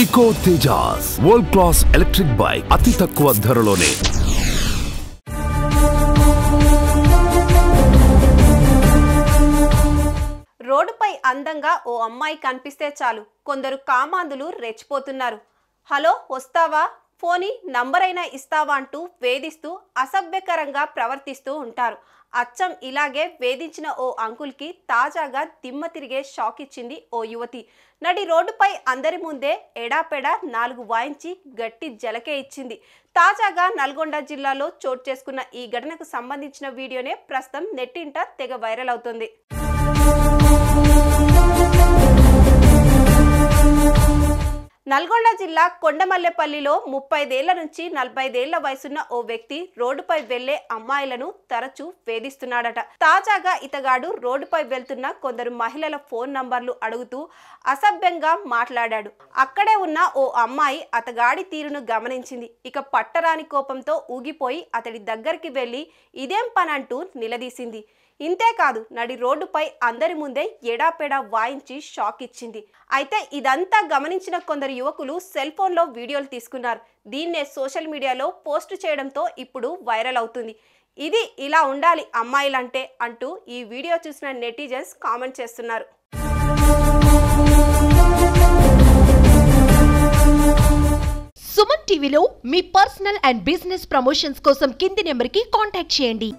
ఇకో Tejas world class electric bike అతి తక్కువ ధరలోనే. రోడ్డుపై అందంగా ఓ అమ్మాయి కనిపిస్తే చాలు కొందరు కామాంధులు రెచ్చిపోతున్నారు. హలో వస్తావా, ఫోని నంబర్ అయినా ఇస్తావా అంటూ వేధిస్తూ అసభ్యకరంగా ప్రవర్తిస్తూ ఉంటారు. అచ్చం ఇలాగే వేధించిన ఓ అంకుల్కి తాజాగా దిమ్మ తిరిగే షాక్ ఇచ్చింది ఓ యువతి. నడి రోడ్డుపై అందరి ముందే ఎడాపెడా 4 వాయించి గట్టి జలకే ఇచ్చింది. తాజాగా నల్గొండ జిల్లాలో చోటు చేసుకున్న ఈ ఘటనకు సంబంధించిన వీడియోనే ప్రస్తుతం నెట్టింట తెగ వైరల్ అవుతుంది. నల్గొండ జిల్లా కొండమల్లెపల్లిలో 35 ఏళ్ల నుంచి 45 ఏళ్ల వయసున్న ఓ వ్యక్తి రోడ్డుపై వెళ్లే అమ్మాయిలను తరచూ వేధిస్తున్నాడట. తాజాగా ఇతగాడు రోడ్డుపై వెళ్తున్న కొందరు మహిళల ఫోన్ నంబర్లు అడుగుతూ అసభ్యంగా మాట్లాడాడు. అక్కడే ఉన్న ఓ అమ్మాయి అతగాడి తీరును గమనించింది. ఇక పట్టరాని కోపంతో ఊగిపోయి అతడి దగ్గరికి వెళ్లి ఇదేం పనంటూ నిలదీసింది. ఇంతేకాదు నడి రోడ్డుపై అందరి ముందే ఎడాపెడా వాయించి షాక్ ఇచ్చింది. అయితే ఇదంతా గమనించిన కొందరు యువకులు సెల్ ఫోన్లో వీడియోలు తీసుకున్నారు. దీన్నే సోషల్ మీడియాలో పోస్ట్ చేయడంతో ఇప్పుడు వైరల్ అవుతుంది. ఇది ఇలా ఉండాలి అమ్మాయిలంటే అంటూ ఈ వీడియో చూసిన నెటిజన్స్ కామెంట్ చేస్తున్నారు. సుమన్ టీవీలో మీ పర్సనల్ అండ్ బిజినెస్ ప్రమోషన్స్ కోసం కింది నెంబర్కి కాంటాక్ట్ చేయండి.